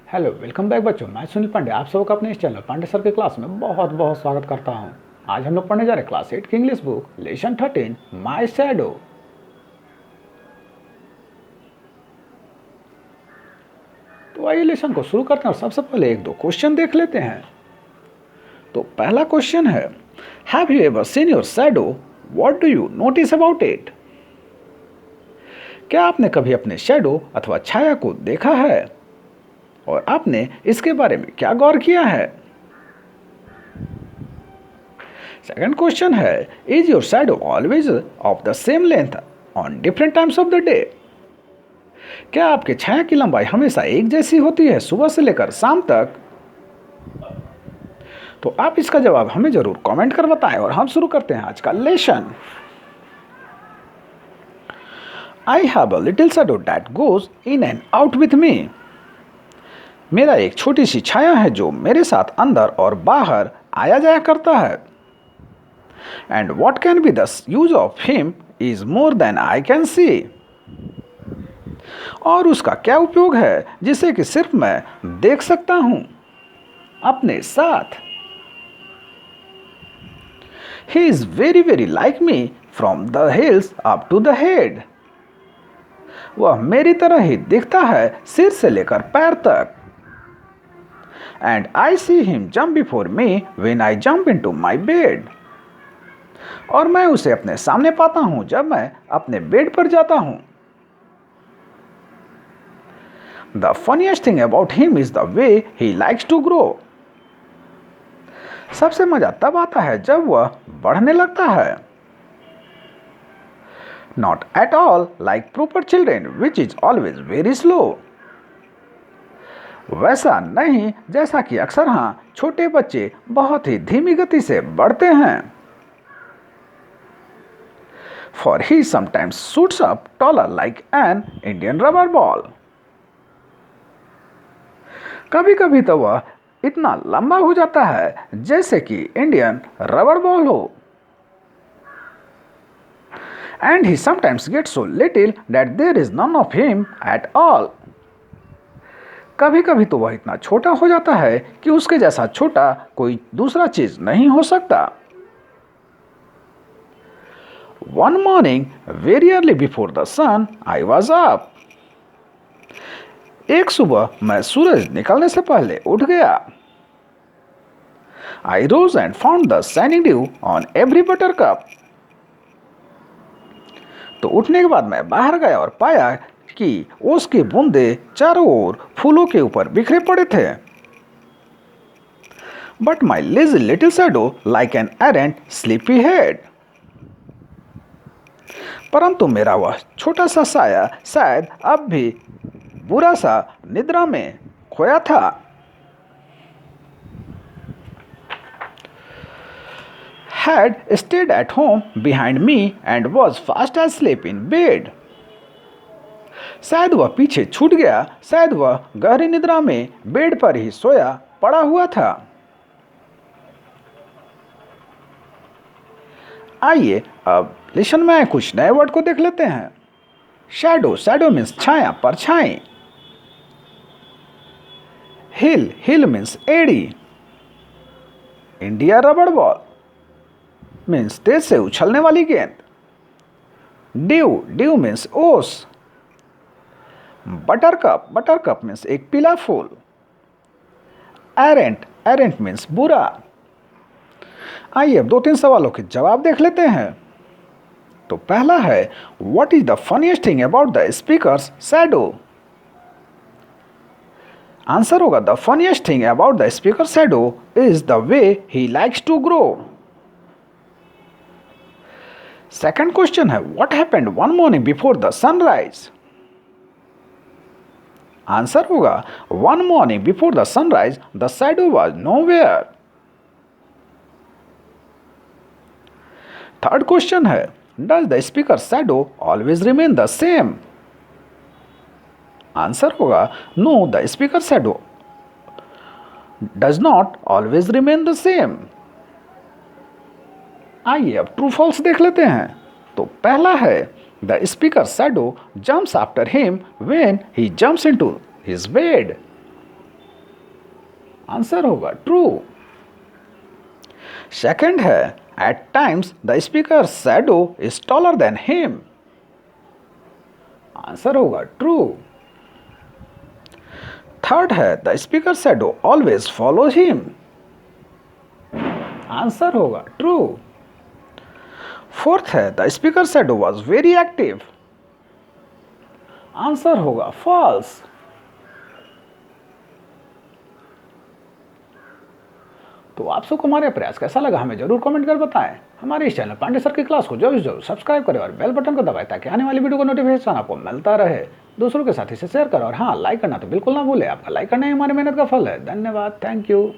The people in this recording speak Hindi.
हेलो वेलकम बैक बच्चों। मैं सुनील पांडे आप सबका अपने इस चैनल पांडे सर के क्लास में बहुत बहुत स्वागत करता हूं। आज हम लोग पढ़ने जा रहे हैं क्लास 8 की English book lesson 13 my shadow. तो आइए लेसन को शुरू करते हैं और सबसे पहले एक दो क्वेश्चन देख लेते हैं। तो पहला क्वेश्चन है, have you ever seen your shadow, what do you notice about it? क्या आपने कभी अपने शैडो अथवा छाया को देखा है और आपने इसके बारे में क्या गौर किया है? सेकंड क्वेश्चन है, is your shadow always of the same length on different times of the day? क्या आपके छाया की लंबाई हमेशा एक जैसी होती है सुबह से लेकर शाम तक? तो आप इसका जवाब हमें जरूर कमेंट कर बताएं और हम शुरू करते हैं आज का lesson. I have a little shadow that goes in and out with me. मेरा एक छोटी सी छाया है जो मेरे साथ अंदर और बाहर आया जाया करता है। And what can be the use of him is more than I can see. और उसका क्या उपयोग है जिसे कि सिर्फ मैं देख सकता हूं अपने साथ। He is very very like me from the hills up to the head. वह मेरी तरह ही दिखता है सिर से लेकर पैर तक। And I see him jump before me when I jump into my bed. और मैं उसे अपने सामने पाता हूं जब मैं अपने बेड पर जाता हूं। The funniest thing about him is the way he likes to grow. सबसे मजा तब आता है जब वह बढ़ने लगता है। Not at all like proper children which is always very slow. वैसा नहीं जैसा कि अक्सर छोटे बच्चे बहुत ही धीमी गति से बढ़ते हैं। For he sometimes shoots up taller like an Indian rubber ball. कभी कभी तो वह इतना लंबा हो जाता है जैसे कि इंडियन रबर बॉल हो। And he sometimes gets so little that there is none of him at all. कभी कभी तो वह इतना छोटा हो जाता है कि उसके जैसा छोटा कोई दूसरा चीज नहीं हो सकता। One morning, very early before the sun, I was up. एक सुबह मैं सूरज निकलने से पहले उठ गया। I rose and found the shining dew on every buttercup. तो उठने के बाद मैं बाहर गया और पाया कि ओस की बूंदे चारों ओर फूलों के ऊपर बिखरे पड़े थे। But my lazy little shadow, like an errant sleepy head. परंतु मेरा वह छोटा सा साया शायद अब भी बुरा सा निद्रा में खोया था। Had stayed at home behind me and was fast asleep in bed. शायद वह पीछे छूट गया, शायद वह गहरी निद्रा में बेड पर ही सोया पड़ा हुआ था। आइए अब लेसन में कुछ नए वर्ड को देख लेते हैं। शैडो, शैडो मीन्स छाया, परछाई। हिल, हिल मीन्स एड़ी। इंडिया रबड़ बॉल मीन्स तेज से उछलने वाली गेंद। ड्यू, ड्यू मीन्स ओस। बटरकप, बटरकप मीन्स एक पीला फूल। एरेंट, एरेंट मीन्स बुरा। आइए अब दो तीन सवालों के जवाब देख लेते हैं। तो पहला है, what is the funniest thing about the speaker's shadow? Answer होगा, the funniest thing about the speaker shadow is the way he likes to grow. Second question है, what happened one morning before the sunrise? Answer होगा, one morning before the sunrise the shadow was nowhere. Third question है, does the speaker shadow always remain the same? Answer होगा, no the speaker shadow does not always remain the same. आइए अब ट्रू फॉल्स देख लेते हैं। तो पहला है, the speaker shadow jumps after him when he jumps into his bed. Answer होगा ट्रू। सेकंड है at times the speaker shadow is taller than him. Answer होगा ट्रू। थर्ड है the speaker shadow always follows him. Answer होगा ट्रू। फोर्थ है the speaker shadow was very active. Answer होगा फॉल्स। तो आप सबको हमारे प्रयास कैसा लगा हमें जरूर कमेंट कर बताएं। हमारे इस चैनल पांडे सर की क्लास को जरूर सब्सक्राइब करें और बेल बटन को दबाएं ताकि आने वाली वीडियो का नोटिफिकेशन आपको मिलता रहे। दूसरों के साथ इसे शेयर करें और हाँ, लाइक करना तो बिल्कुल ना भूलें। आपका लाइक करना ही हमारी मेहनत का फल है। धन्यवाद। Thank you.